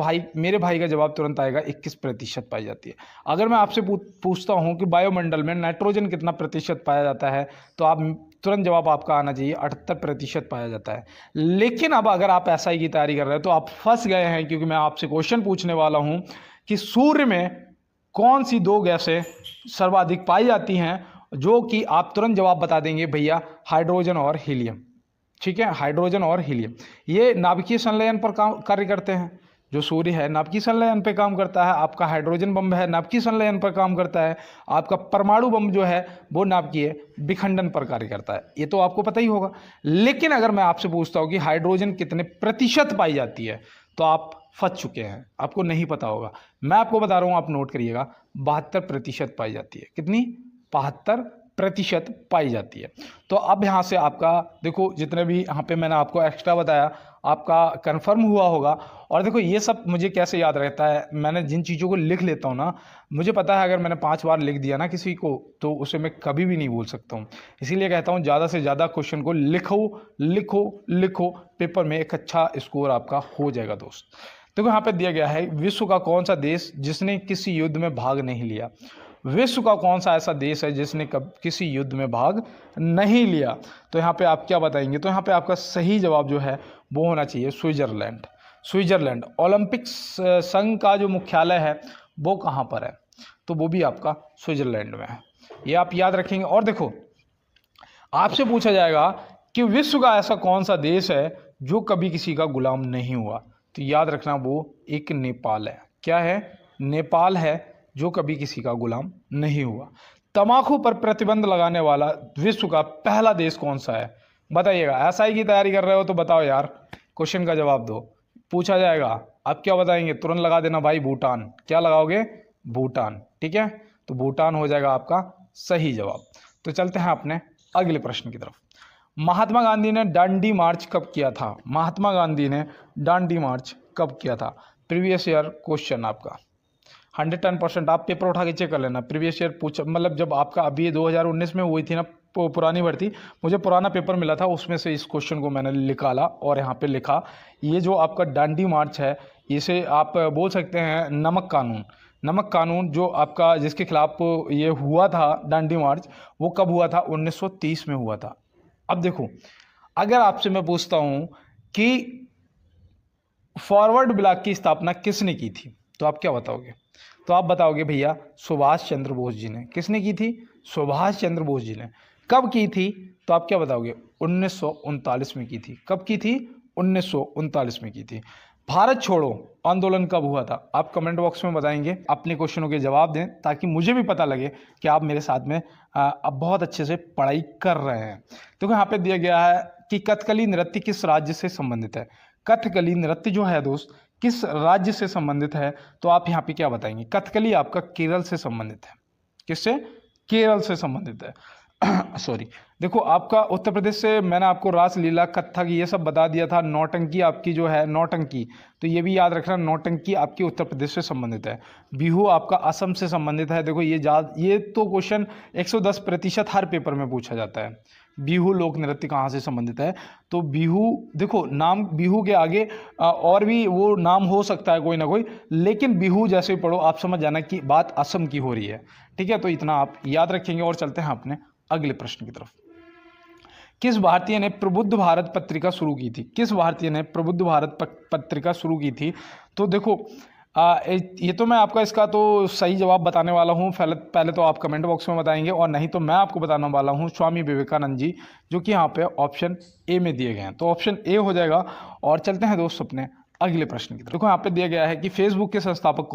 भाई का जवाब तुरंत आएगा 21% पाई जाती है। अगर मैं आपसे पूछता हूँ कि वायुमंडल में नाइट्रोजन कितना प्रतिशत पाया जाता है, तो आप तुरंत जवाब आपका आना चाहिए 78% पाया जाता है। लेकिन अब अगर आप एसआई की तैयारी कर रहे हैं तो आप फंस गए हैं, क्योंकि मैं आपसे क्वेश्चन पूछने वाला हूं कि सूर्य में कौन सी दो गैसें सर्वाधिक पाई जाती हैं, जो कि आप तुरंत जवाब बता देंगे भैया हाइड्रोजन और हीलियम। ठीक है, हाइड्रोजन और हीलियम ये नाभिकीय संलयन पर कार्य करते हैं। जो सूर्य है नाभिकीय संलयन पे काम करता है, आपका हाइड्रोजन बम है नाभिकीय संलयन पर काम करता है, आपका परमाणु बम जो है वो नाभिकीय विखंडन पर कार्य करता है, ये तो आपको पता ही होगा। लेकिन अगर मैं आपसे पूछता हूँ कि हाइड्रोजन कितने प्रतिशत पाई जाती है, तो आप फंस चुके हैं, आपको नहीं पता होगा। मैं आपको बता रहा हूँ, आप नोट करिएगा, 72% पाई जाती है। कितनी? 72% पाई जाती है। तो अब यहाँ से आपका देखो, जितने भी यहाँ पे मैंने आपको एक्स्ट्रा बताया आपका कंफर्म हुआ होगा। और देखो ये सब मुझे कैसे याद रहता है, मैंने जिन चीज़ों को लिख लेता हूँ ना, मुझे पता है अगर मैंने 5 बार लिख दिया ना किसी को, तो उसे मैं कभी भी नहीं भूल सकता हूँ। इसीलिए कहता हूँ ज़्यादा से ज़्यादा क्वेश्चन को लिखो लिखो लिखो, पेपर में एक अच्छा स्कोर आपका हो जाएगा दोस्त। देखो यहाँ पे दिया गया है, विश्व का कौन सा देश जिसने किसी युद्ध में भाग नहीं लिया। विश्व का कौन सा ऐसा देश है जिसने किसी युद्ध में भाग नहीं लिया, तो यहाँ पे आप क्या बताएंगे, तो यहाँ पे आपका सही जवाब जो है वो होना चाहिए स्विट्जरलैंड। स्विट्जरलैंड। ओलंपिक संघ का जो मुख्यालय है वो कहाँ पर है, तो वो भी आपका स्विट्जरलैंड में है, ये आप याद रखेंगे। और देखो आपसे पूछा जाएगा कि विश्व का ऐसा कौन सा देश है जो कभी किसी का गुलाम नहीं हुआ, तो याद रखना वो एक नेपाल है। क्या है? नेपाल है जो कभी किसी का गुलाम नहीं हुआ। तंबाकू पर प्रतिबंध लगाने वाला विश्व का पहला देश कौन सा है, बताइएगा। एसआई की तैयारी कर रहे हो तो बताओ यार, क्वेश्चन का जवाब दो, पूछा जाएगा। आप क्या बताएंगे, तुरंत लगा देना भाई भूटान। क्या लगाओगे? भूटान। ठीक है, तो भूटान हो जाएगा आपका सही जवाब। तो चलते हैं अपने अगले प्रश्न की तरफ। महात्मा गांधी ने दांडी मार्च कब किया था? महात्मा गांधी ने दांडी मार्च कब किया था? प्रीवियस ईयर क्वेश्चन आपका 110%, आप पेपर उठा के चेक कर लेना। प्रीवियस ईयर पूछा, मतलब जब आपका अभी 2019 में हुई थी ना पुरानी भर्ती, मुझे पुराना पेपर मिला था, उसमें से इस क्वेश्चन को मैंने निकाला और यहाँ पे लिखा। ये जो आपका दांडी मार्च है, इसे आप बोल सकते हैं नमक कानून। नमक कानून जो आपका जिसके खिलाफ ये हुआ था दांडी मार्च, वो कब हुआ था? 1930 में हुआ था। अब देखो, अगर आपसे मैं पूछता हूँ कि फॉरवर्ड ब्लॉक की स्थापना किसने की थी, तो आप क्या बताओगे? तो आप बताओगे भैया सुभाष चंद्र बोस जी ने। किसने की थी? सुभाष चंद्र बोस जी ने। कब की थी? तो आप क्या बताओगे? 1939 में की थी। कब की थी? 1939 में की थी। भारत छोड़ो आंदोलन कब हुआ था? आप कमेंट बॉक्स में बताएंगे, अपने क्वेश्चनों के जवाब दें, ताकि मुझे भी पता लगे कि आप मेरे साथ में अब बहुत अच्छे से पढ़ाई कर रहे हैं। तो यहाँ पे दिया गया है कि कथकली नृत्य किस राज्य से संबंधित है। कथकली नृत्य जो है दोस्त किस राज्य से संबंधित है, तो आप यहाँ पे क्या बताएंगे? कथकली आपका केरल से संबंधित है। किससे? केरल से संबंधित है। सॉरी, देखो आपका उत्तर प्रदेश से मैंने आपको रासलीला, कथक ये सब बता दिया था। नौटंकी आपकी जो है नौटंकी, तो ये भी याद रखना, नौटंकी आपकी उत्तर प्रदेश से संबंधित है। बिहू आपका असम से संबंधित है। देखो ये तो क्वेश्चन 110% हर पेपर में पूछा जाता है। बिहू लोक नृत्य कहाँ से संबंधित है? तो बिहू, देखो नाम बिहू के आगे और भी वो नाम हो सकता है कोई ना कोई, लेकिन बिहू जैसे ही पढ़ो आप समझ जाना कि बात असम की हो रही है। ठीक है, तो इतना आप याद रखेंगे और चलते हैं अपने अगले प्रश्न की तरफ। किस भारतीय ने प्रबुद्ध भारत पत्रिका शुरू की थी? किस भारतीय ने प्रबुद्ध भारत पत्रिका शुरू की थी? तो देखो ये तो मैं आपका इसका तो सही जवाब बताने वाला हूँ। पहले तो आप कमेंट बॉक्स में बताएंगे, और नहीं तो मैं आपको बताने वाला हूँ स्वामी विवेकानंद जी, जो कि यहाँ पे ऑप्शन ए में दिए गए हैं। तो ऑप्शन ए हो जाएगा। और चलते हैं दोस्त अपने अगले प्रश्न की तरफ। देखो यहाँ पे दिया गया है कि फेसबुक के संस्थापक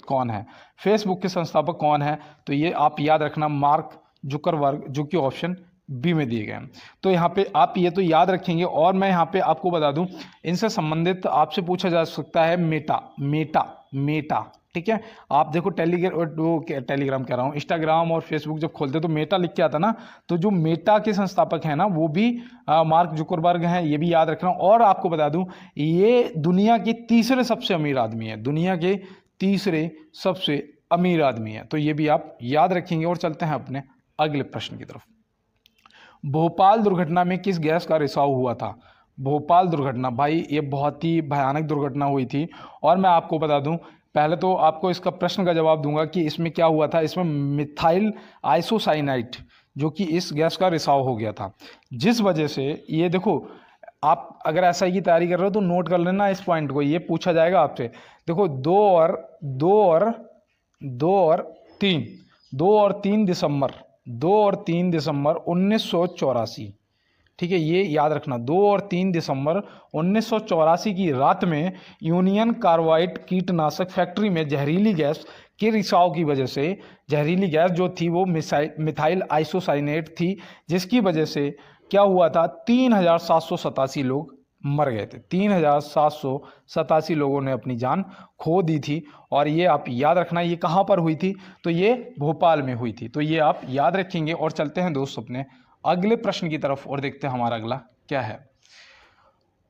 कौन है? फेसबुक के संस्थापक कौन है? तो ये आप याद रखना, मार्क जुकरबर्ग, जो कि ऑप्शन बी में दिए गए हैं। तो यहाँ पे आप ये तो याद रखेंगे। और मैं यहाँ पे आपको बता दूं, इनसे संबंधित आपसे पूछा जा सकता है मेटा। ठीक है, आप देखो टेलीग्राम कह रहा हूँ, इंस्टाग्राम और फेसबुक जब खोलते तो मेटा लिख के आता ना, तो जो मेटा के संस्थापक हैं ना वो भी मार्क जुकरबर्ग हैं, ये भी याद रखना। और आपको बता दूं, ये दुनिया के तीसरे सबसे अमीर आदमी है, दुनिया के तीसरे सबसे अमीर आदमी है। तो ये भी आप याद रखेंगे। और चलते हैं अपने अगले प्रश्न की तरफ। भोपाल दुर्घटना में किस गैस का रिसाव हुआ था? भोपाल दुर्घटना, भाई ये बहुत ही भयानक दुर्घटना हुई थी। और मैं आपको बता दूं, पहले तो आपको इसका प्रश्न का जवाब दूंगा कि इसमें क्या हुआ था। इसमें मिथाइल आइसोसाइनाइट, जो कि इस गैस का रिसाव हो गया था, जिस वजह से ये देखो, आप अगर एसआई की तैयारी कर रहे हो तो नोट कर लेना इस पॉइंट को, ये पूछा जाएगा आपसे। देखो 2 और 3 दिसंबर 1984, ठीक है, ये याद रखना, 2 और 3 दिसंबर 1984 की रात में यूनियन कार्बाइड कीटनाशक फैक्ट्री में जहरीली गैस के रिसाव की वजह से, जहरीली गैस जो थी वो मिथाइल आइसोसाइनेट थी, जिसकी वजह से क्या हुआ था, 3787 लोग मर गए थे। 3787 लोगों ने अपनी जान खो दी थी। और ये आप याद रखना, ये कहाँ पर हुई थी? तो ये भोपाल में हुई थी। तो ये आप याद रखेंगे। और चलते हैं दोस्त अपने अगले प्रश्न की तरफ और देखते हैं हमारा अगला क्या है।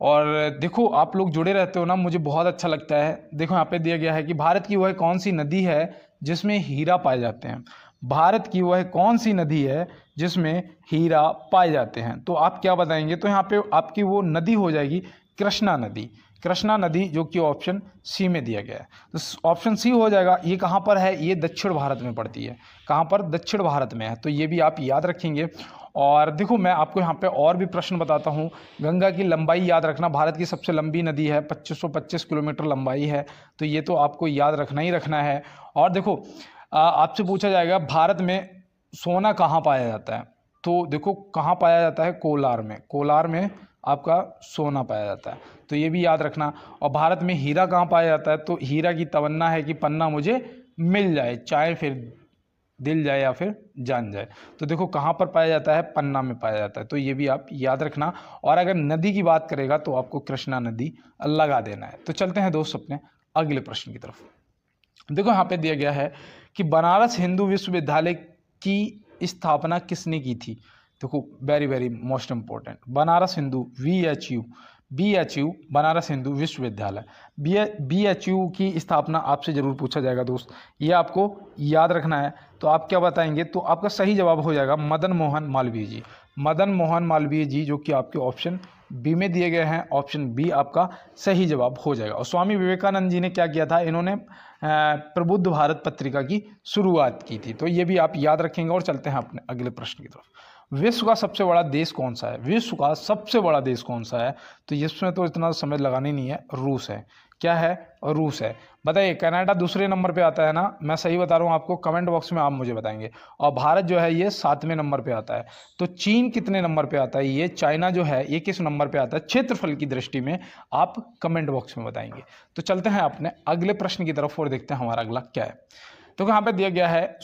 और देखो आप लोग जुड़े रहते हो ना, मुझे बहुत अच्छा लगता है। देखो यहाँ पे दिया गया है कि भारत की वह कौन सी नदी है जिसमें हीरा पाए जाते हैं? भारत की वह कौन सी नदी है जिसमें हीरा पाए जाते हैं? तो आप क्या बताएंगे? तो यहाँ पे आपकी वो नदी हो जाएगी कृष्णा नदी। कृष्णा नदी, जो कि ऑप्शन सी में दिया गया है। तो ऑप्शन सी हो जाएगा। ये कहाँ पर है? ये दक्षिण भारत में पड़ती है। कहाँ पर? दक्षिण भारत में है। तो ये भी आप याद रखेंगे। और देखो मैं आपको यहाँ पे और भी प्रश्न बताता हूँ। गंगा की लंबाई याद रखना, भारत की सबसे लंबी नदी है, 2525 किलोमीटर लंबाई है। तो ये तो आपको याद रखना ही रखना है। और देखो आपसे पूछा जाएगा भारत में सोना कहाँ पाया जाता है? तो देखो कहाँ पाया जाता है? कोलार में आपका सोना पाया जाता है। तो ये भी याद रखना। और भारत में हीरा कहाँ पाया जाता है? तो हीरा की तमन्ना है कि पन्ना मुझे मिल जाए, चाहे फिर दिल जाए या फिर जान जाए। तो देखो कहाँ पर पाया जाता है? पन्ना में पाया जाता है। तो ये भी आप याद रखना। और अगर नदी की बात करेगा तो आपको कृष्णा नदी लगा देना है। तो चलते हैं दोस्त अपने अगले प्रश्न की तरफ। देखो यहाँ पे दिया गया है कि बनारस हिंदू विश्वविद्यालय की स्थापना किसने की थी? देखो very very most important, Banaras Hindu BHU Banaras Hindu विश्वविद्यालय, BHU की स्थापना आपसे जरूर पूछा जाएगा दोस्त, ये आपको याद रखना है। तो आप क्या बताएंगे? तो आपका सही जवाब हो जाएगा मदन मोहन मालवीय जी। मदन मोहन मालवीय जी, जो कि आपके ऑप्शन बी में दिए गए हैं। ऑप्शन बी आपका सही जवाब हो जाएगा। और स्वामी विवेकानंद जी ने क्या किया था? इन्होंने प्रबुद्ध भारत पत्रिका की शुरुआत की थी। तो ये भी आप याद रखेंगे। और चलते हैं अपने अगले प्रश्न की तरफ। विश्व का सबसे बड़ा देश कौन सा है? विश्व का सबसे बड़ा देश कौन सा है? तो इसमें तो इतना समय लगानी नहीं है, रूस है। क्या है? रूस है। बताइए, कनाडा दूसरे नंबर पे आता है ना? मैं सही बता रहा हूँ आपको, कमेंट बॉक्स में आप मुझे बताएंगे। और भारत जो है ये 7वें नंबर पे आता है। तो चीन कितने नंबर पे आता है? ये चाइना जो है ये किस नंबर पे आता है क्षेत्रफल की दृष्टि में? आप कमेंट बॉक्स में बताएंगे। तो चलते हैं अपने अगले प्रश्न की तरफ और देखते हैं हमारा अगला क्या है। तो यहाँ पे दिया गया है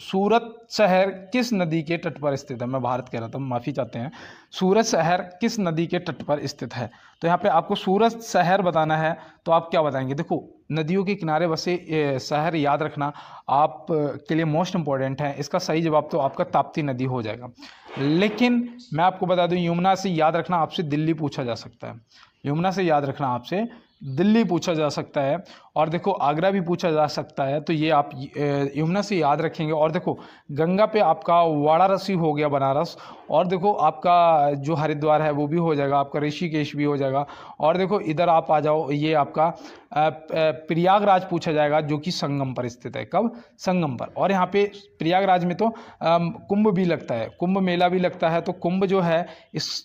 सूरत शहर किस नदी के तट पर स्थित है? मैं भारत कह रहा था, माफ़ी चाहते हैं। सूरत शहर किस नदी के तट पर स्थित है? तो यहाँ पे आपको सूरत शहर बताना है। तो आप क्या बताएंगे? देखो नदियों के किनारे बसे शहर याद रखना आप के लिए मोस्ट इम्पॉर्टेंट है। इसका सही जवाब तो आपका ताप्ती नदी हो जाएगा। लेकिन मैं आपको बता दूं, यमुना से याद रखना आपसे दिल्ली पूछा जा सकता है। यमुना से याद रखना आपसे दिल्ली पूछा जा सकता है। और देखो आगरा भी पूछा जा सकता है, तो ये आप यमुना से याद रखेंगे। और देखो गंगा पे आपका वाराणसी हो गया बनारस, और देखो आपका जो हरिद्वार है वो भी हो जाएगा, आपका ऋषिकेश भी हो जाएगा। और देखो इधर आप आ जाओ, ये आपका प्रयागराज पूछा जाएगा जो कि संगम पर स्थित है। कब? संगम पर। और यहाँ पे प्रयागराज में तो कुंभ भी लगता है, कुंभ मेला भी लगता है। तो कुंभ जो है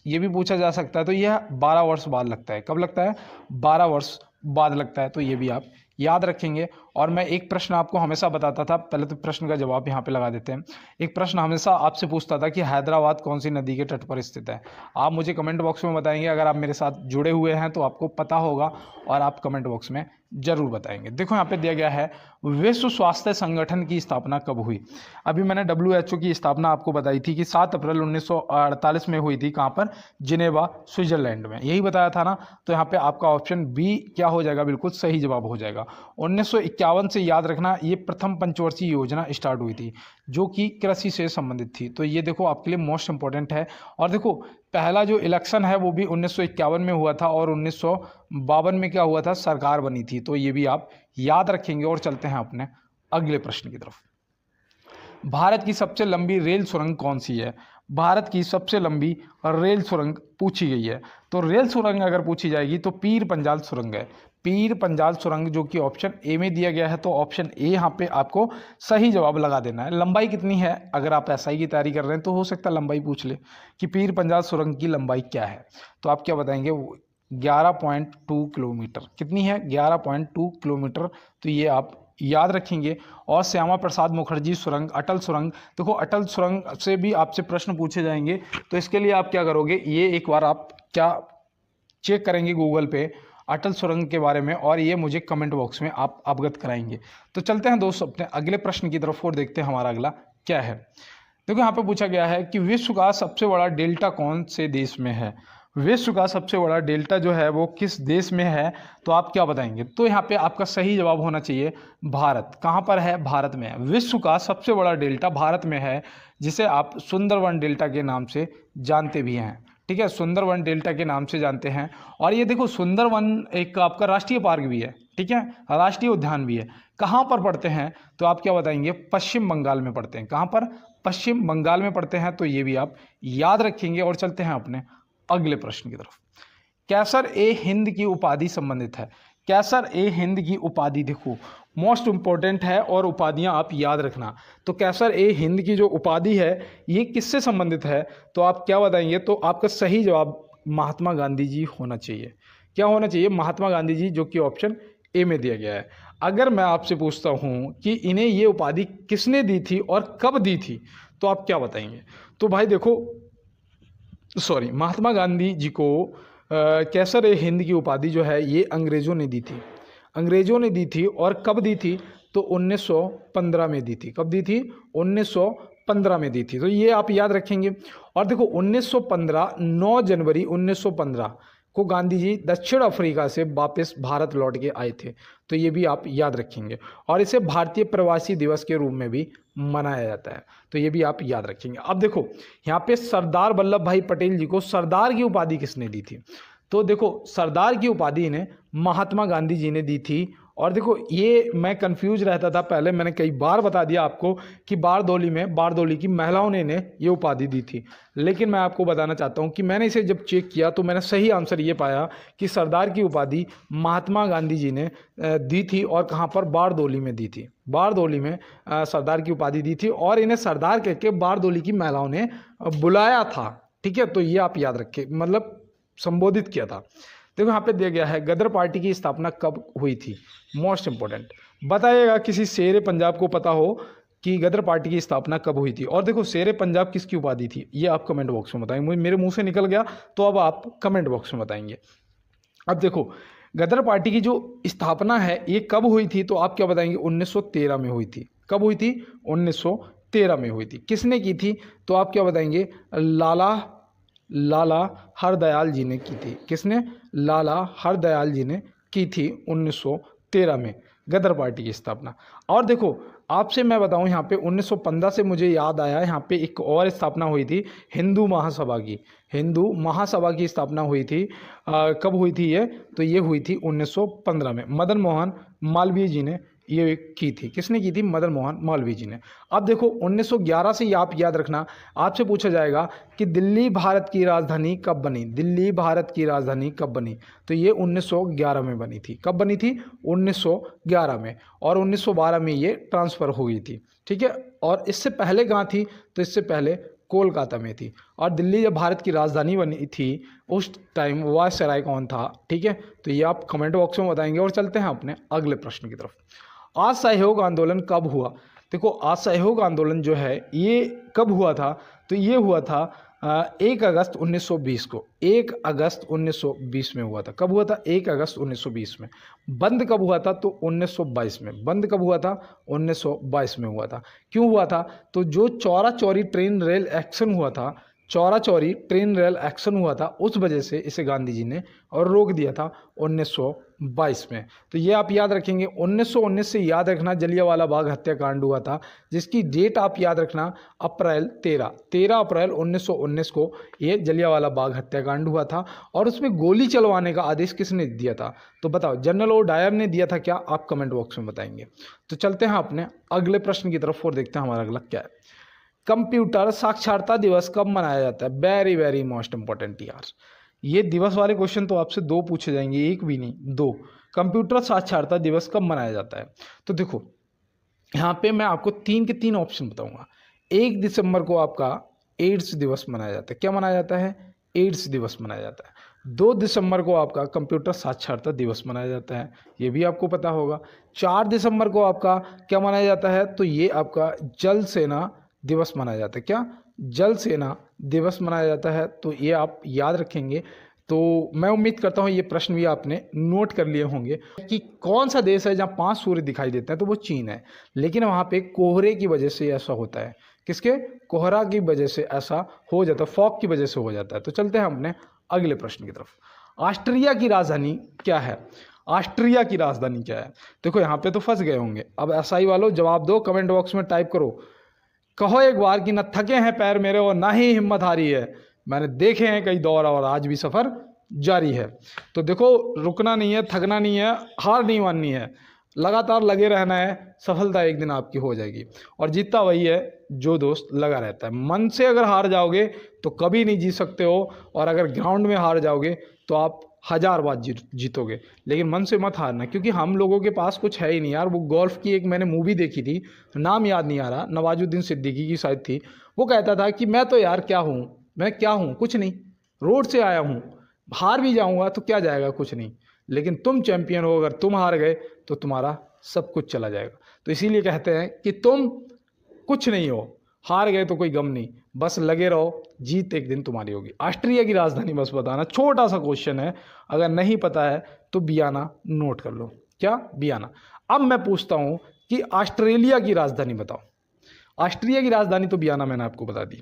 ये भी पूछा जा सकता है। तो यह 12 वर्ष बाद लगता है। कब लगता है? 12 वर्ष बाद लगता है। तो ये भी आप याद रखेंगे। और मैं एक प्रश्न आपको हमेशा बताता था, पहले तो प्रश्न का जवाब यहाँ पे लगा देते हैं। एक प्रश्न हमेशा आपसे पूछता था कि हैदराबाद कौन सी नदी के तट पर स्थित है। आप मुझे कमेंट बॉक्स में बताएंगे, अगर आप मेरे साथ जुड़े हुए हैं तो आपको पता होगा और आप कमेंट बॉक्स में जरूर बताएंगे। देखो यहाँ पे दिया गया है, विश्व स्वास्थ्य संगठन की स्थापना कब हुई? अभी मैंने WHO की स्थापना आपको बताई थी कि 7 अप्रैल 1948 में हुई थी। कहाँ पर? जिनेवा, स्विट्जरलैंड में। यही बताया था ना। तो यहाँ पे आपका ऑप्शन बी क्या हो जाएगा? बिल्कुल सही जवाब हो जाएगा। 1951 से याद रखना ये प्रथम पंचवर्षीय योजना स्टार्ट हुई थी जो कि कृषि से संबंधित थी। तो ये देखो आपके लिए मोस्ट इंपॉर्टेंट है। और देखो पहला जो इलेक्शन है वो भी 1951 में हुआ था, और 1952 में क्या हुआ था? सरकार बनी थी। तो ये भी आप याद रखेंगे। और चलते हैं अपने अगले प्रश्न की तरफ। भारत की सबसे लंबी रेल सुरंग कौन सी है? भारत की सबसे लंबी रेल सुरंग पूछी गई है। तो रेल सुरंग अगर पूछी जाएगी तो पीर पंजाल सुरंग है। पीर पंजाल सुरंग, जो कि ऑप्शन ए में दिया गया है। तो ऑप्शन ए यहाँ पे आपको सही जवाब लगा देना है। लंबाई कितनी है? अगर आप एसआई की तैयारी कर रहे हैं तो हो सकता है लंबाई पूछ ले कि पीर पंजाल सुरंग की लंबाई क्या है। तो आप क्या बताएंगे? 11.2 किलोमीटर। कितनी है? 11.2 किलोमीटर। तो ये आप याद रखेंगे। और श्यामा प्रसाद मुखर्जी सुरंग, अटल सुरंग, देखो अटल सुरंग से भी आपसे प्रश्न पूछे जाएंगे। तो इसके लिए आप क्या करोगे? ये एक बार आप क्या चेक करेंगे गूगल पे अटल सुरंग के बारे में, और ये मुझे कमेंट बॉक्स में आप अवगत कराएंगे। तो चलते हैं दोस्तों अपने अगले प्रश्न की तरफ और देखते हैं हमारा अगला क्या है। देखो यहाँ पे पूछा गया है कि विश्व का सबसे बड़ा डेल्टा कौन से देश में है? विश्व का सबसे बड़ा डेल्टा जो है वो किस देश में है? तो आप क्या बताएंगे? तो यहाँ पे आपका सही जवाब होना चाहिए भारत। कहाँ पर है? भारत में है। विश्व का सबसे बड़ा डेल्टा भारत में है, जिसे आप सुंदरवन डेल्टा के नाम से जानते भी हैं। ठीक है, सुंदरवन डेल्टा के नाम से जानते हैं। और ये देखो सुंदरवन एक आपका राष्ट्रीय पार्क भी है। ठीक है, राष्ट्रीय उद्यान भी है। कहाँ पर पड़ते हैं? तो आप क्या बताएंगे? पश्चिम बंगाल में पड़ते हैं। कहाँ पर? पश्चिम बंगाल में पड़ते हैं। तो ये भी आप याद रखेंगे। और चलते हैं अपने अगले प्रश्न की तरफ। कैसर ए हिंद की उपाधि संबंधित है। कैसर ए हिंद की उपाधि देखो मोस्ट इंपॉर्टेंट है, और उपाधियां आप याद रखना। तो कैसर ए हिंद की जो उपाधि है ये किससे संबंधित है? तो आप क्या बताएंगे? तो आपका सही जवाब महात्मा गांधी जी होना चाहिए। क्या होना चाहिए? महात्मा गांधी जी, जो कि ऑप्शन ए में दिया गया है। अगर मैं आपसे पूछता हूं कि इन्हें ये उपाधि किसने दी थी और कब दी थी, तो आप क्या बताएंगे? तो भाई देखो महात्मा गांधी जी को कैसर ए हिंद की उपाधि जो है ये अंग्रेजों ने दी थी। अंग्रेजों ने दी थी। और कब दी थी? तो 1915 में दी थी। कब दी थी? 1915 में दी थी। तो ये आप याद रखेंगे। और देखो 1915 9 जनवरी 1915 को गांधी जी दक्षिण अफ्रीका से वापस भारत लौट के आए थे। तो ये भी आप याद रखेंगे। और इसे भारतीय प्रवासी दिवस के रूप में भी मनाया जाता है। तो ये भी आप याद रखेंगे। अब देखो यहाँ पे सरदार वल्लभ भाई पटेल जी को सरदार की उपाधि किसने दी थी? तो देखो सरदार की उपाधि इन्हें महात्मा गांधी जी ने दी थी। और देखो ये मैं कंफ्यूज रहता था पहले, मैंने कई बार बता दिया आपको कि बारदोली की महिलाओं ने इन्हें ये उपाधि दी थी। लेकिन मैं आपको बताना चाहता हूँ कि मैंने इसे जब चेक किया तो मैंने सही आंसर ये पाया कि सरदार की उपाधि महात्मा गांधी जी ने दी थी। और कहाँ पर? बारदोली में दी थी। बारदोली में सरदार की उपाधि दी थी, और इन्हें सरदार कह के बारदोली की महिलाओं ने बुलाया था। ठीक है, तो ये आप याद रखें, मतलब संबोधित किया था। देखो यहाँ पे दिया गया है गदर पार्टी की स्थापना कब हुई थी? मोस्ट इंपोर्टेंट बताइएगा, किसी शेर पंजाब को पता हो कि गदर पार्टी की स्थापना कब हुई थी। और देखो शेर पंजाब किसकी उपाधि थी, ये आप कमेंट बॉक्स में बताएंगे। मेरे मुंह से निकल गया तो अब आप कमेंट बॉक्स में बताएंगे। अब देखो गदर पार्टी की जो स्थापना है ये कब हुई थी? तो आप क्या बताएंगे? 1913 में हुई थी। कब हुई थी? 1913 में हुई थी। किसने की थी? तो आप क्या बताएंगे? लाला हरदयाल जी ने की थी। किसने? लाला हरदयाल जी ने की थी 1913 1913 में गदर पार्टी की स्थापना। और देखो आपसे मैं बताऊं, यहाँ पे 1915 से मुझे याद आया, यहाँ पे एक और स्थापना हुई थी हिंदू महासभा की। हिंदू महासभा की स्थापना हुई थी। कब हुई थी ये? तो ये हुई थी 1915 में। मदन मोहन मालवीय जी ने ये की थी। किसने की थी? मदन मोहन मालवीय जी ने। अब देखो 1911 से आप याद रखना, आपसे पूछा जाएगा कि दिल्ली भारत की राजधानी कब बनी? दिल्ली भारत की राजधानी कब बनी? तो ये 1911 में बनी थी। कब बनी थी? 1911 में। और 1912 में ये ट्रांसफ़र हो गई थी। ठीक है। और इससे पहले कहाँ थी? तो इससे पहले कोलकाता में थी। और दिल्ली जब भारत की राजधानी बनी थी उस टाइम वायसराय कौन था? ठीक है। तो ये आप कमेंट बॉक्स में बताएंगे। और चलते हैं अपने अगले प्रश्न की तरफ। असहयोग आंदोलन कब हुआ? देखो असहयोग आंदोलन जो है ये कब हुआ था? तो ये हुआ था 1 अगस्त 1920 को। 1 अगस्त 1920 में हुआ था। कब हुआ था? 1 अगस्त 1920 में। बंद कब हुआ था? तो 1922 में। बंद कब हुआ था? 1922 में हुआ था। क्यों हुआ था? तो जो Chaura Chauri train rail action हुआ था, Chaura Chauri train rail action हुआ था, उस वजह से इसे गांधी जी ने और रोक दिया था 1922 में। तो ये आप याद रखेंगे। 1919 से याद रखना जलियांवाला बाग हत्याकांड हुआ था, जिसकी डेट आप याद रखना अप्रैल 13 अप्रैल 1919 को ये जलियांवाला बाग हत्याकांड हुआ था। और उसमें गोली चलवाने का आदेश किसने दिया था? तो बताओ, जनरल ओ डायर ने दिया था क्या? आप कमेंट बॉक्स में बताएंगे। तो चलते हैं अपने अगले प्रश्न की तरफ और देखते हैं हमारा अगला क्या है। कंप्यूटर साक्षरता दिवस कब मनाया जाता है? वेरी वेरी मोस्ट इंपॉर्टेंट यार। ये दिवस वाले क्वेश्चन तो आपसे 2 पूछे जाएंगे, एक भी नहीं, 2। कंप्यूटर साक्षरता दिवस कब मनाया जाता है? तो देखो यहाँ पे मैं आपको 3 के 3 ऑप्शन बताऊंगा। 1 दिसंबर को आपका एड्स दिवस मनाया जाता है। क्या मनाया जाता है? एड्स दिवस मनाया जाता है। 2 दिसंबर को आपका कंप्यूटर साक्षरता दिवस मनाया जाता है, ये भी आपको पता होगा। 4 दिसंबर को आपका क्या मनाया जाता है? तो ये आपका जल सेना दिवस मनाया जाता है। क्या? जल सेना दिवस मनाया जाता है। तो ये आप याद रखेंगे। तो मैं उम्मीद करता हूँ ये प्रश्न भी आपने नोट कर लिए होंगे कि कौन सा देश है जहाँ 5 सूर्य दिखाई देते हैं? तो वो चीन है। लेकिन वहाँ पे कोहरे की वजह से ऐसा होता है। किसके? कोहरा की वजह से ऐसा हो जाता है, फॉग की वजह से हो जाता है। तो चलते हैं अपने अगले प्रश्न की तरफ। ऑस्ट्रिया की राजधानी क्या है? ऑस्ट्रिया की राजधानी क्या है? देखो यहाँ पे तो फंस गए होंगे। अब एसआई वालों जवाब दो, कमेंट बॉक्स में टाइप करो, कहो एक बार कि न थके हैं पैर मेरे और ना ही हिम्मत हारी है, मैंने देखे हैं कई दौर और आज भी सफ़र जारी है। तो देखो रुकना नहीं है, थकना नहीं है, हार नहीं माननी है, लगातार लगे रहना है। सफलता एक दिन आपकी हो जाएगी। और जीतता वही है जो दोस्त लगा रहता है। मन से अगर हार जाओगे तो कभी नहीं जीत सकते हो, और अगर ग्राउंड में हार जाओगे तो आप 1000 बार जीतोगे। लेकिन मन से मत हारना, क्योंकि हम लोगों के पास कुछ है ही नहीं यार। वो गोल्फ की एक मैंने मूवी देखी थी, नाम याद नहीं आ रहा, नवाजुद्दीन सिद्दीकी की शायद थी। वो कहता था कि मैं तो यार क्या हूँ, मैं क्या हूँ, कुछ नहीं, रोड से आया हूँ, हार भी जाऊँगा तो क्या जाएगा, कुछ नहीं। लेकिन तुम चैंपियन हो, अगर तुम हार गए तो तुम्हारा सब कुछ चला जाएगा। तो इसीलिए कहते हैं कि तुम कुछ नहीं हो, हार गए तो कोई गम नहीं, बस लगे रहो, जीत एक दिन तुम्हारी होगी। ऑस्ट्रिया की राजधानी बस बताना, छोटा सा क्वेश्चन है, अगर नहीं पता है तो बियाना नोट कर लो। क्या? बियाना। अब मैं पूछता हूं कि ऑस्ट्रेलिया की राजधानी बताओ। ऑस्ट्रिया की राजधानी तो बियाना मैंने आपको बता दी।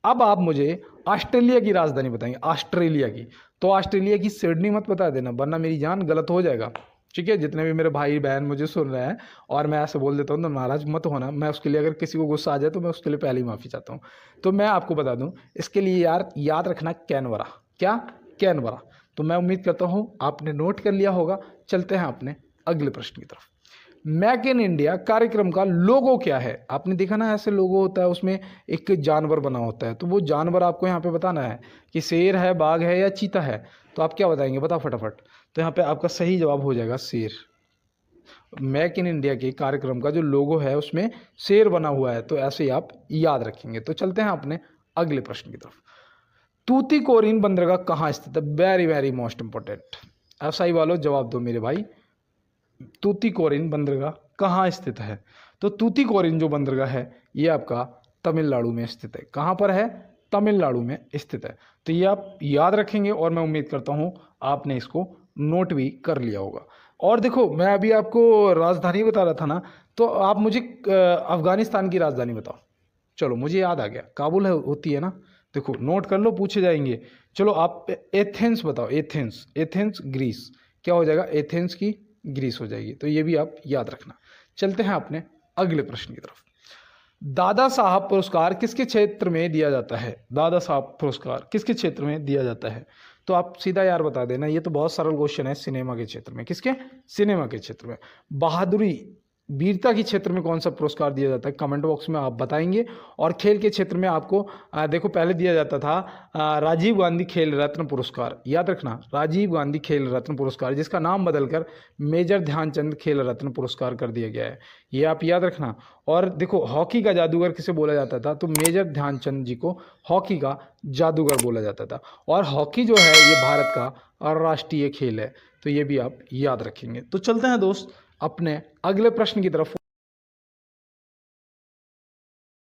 अब आप मुझे ऑस्ट्रेलिया की राजधानी बताएंगे। ऑस्ट्रेलिया की, तो ऑस्ट्रेलिया की सिडनी मत बता देना, वरना मेरी जान गलत हो जाएगा। ठीक है, जितने भी मेरे भाई बहन मुझे सुन रहे हैं और मैं ऐसे बोल देता हूँ तो नाराज मत होना। मैं उसके लिए, अगर किसी को गुस्सा आ जाए तो मैं उसके लिए पहले ही माफ़ी चाहता हूँ। तो मैं आपको बता दूँ इसके लिए यार, याद रखना कैनबरा। क्या? कैनबरा। तो मैं उम्मीद करता हूँ आपने नोट कर लिया होगा। चलते हैं अपने अगले प्रश्न की तरफ। मेक इन इंडिया कार्यक्रम का लोगो क्या है? आपने देखा ना, ऐसे लोगो होता है, उसमें एक जानवर बना होता है। तो वो जानवर आपको यहाँ पे बताना है कि शेर है, बाघ है या चीता है। तो आप क्या बताएंगे? बताओ फटाफट। तो यहाँ पे आपका सही जवाब हो जाएगा शेर। मेक इन इंडिया के कार्यक्रम का जो लोगो है उसमें शेर बना हुआ है। तो ऐसे ही आप याद रखेंगे। तो चलते हैं अपने अगले प्रश्न की तरफ। तूतीकोरिन बंदरगाह कहाँ स्थित है? Very very most important. SI वालों जवाब दो मेरे भाई, तूतीकोरिन बंदरगाह कहाँ स्थित है? तो तूतीकोरिन जो बंदरगाह है ये आपका तमिलनाडु में स्थित है। कहाँ पर है? तमिलनाडु में स्थित है। तो ये आप याद रखेंगे और मैं उम्मीद करता हूँ आपने इसको नोट भी कर लिया होगा। और देखो मैं अभी आपको राजधानी बता रहा था ना, तो आप मुझे अफगानिस्तान की राजधानी बताओ। चलो मुझे याद आ गया, काबुल है, होती है ना। देखो नोट कर लो, पूछे जाएंगे। चलो आप एथेंस बताओ। Athens, Athens Greece. क्या हो जाएगा? एथेंस की ग्रीस हो जाएगी। तो ये भी आप याद रखना। चलते हैं अपने अगले प्रश्न की तरफ। दादा साहब पुरस्कार किसके क्षेत्र में दिया जाता है? दादा साहब पुरस्कार किसके क्षेत्र में दिया जाता है? तो आप सीधा यार बता देना, ये तो बहुत सरल क्वेश्चन है। सिनेमा के क्षेत्र में। किसके? सिनेमा के क्षेत्र में। बहादुरी, वीरता के क्षेत्र में कौन सा पुरस्कार दिया जाता है? कमेंट बॉक्स में आप बताएंगे। और खेल के क्षेत्र में आपको देखो पहले दिया जाता था राजीव गांधी खेल रत्न पुरस्कार। याद रखना, राजीव गांधी खेल रत्न पुरस्कार, जिसका नाम बदलकर मेजर ध्यानचंद खेल रत्न पुरस्कार कर दिया गया है। ये आप याद रखना। और देखो हॉकी का जादूगर किसे बोला जाता था? तो मेजर ध्यानचंद जी को हॉकी का जादूगर बोला जाता था। और हॉकी जो है ये भारत का राष्ट्रीय खेल है। तो ये भी आप याद रखेंगे। तो चलते हैं दोस्त अपने अगले प्रश्न की तरफ।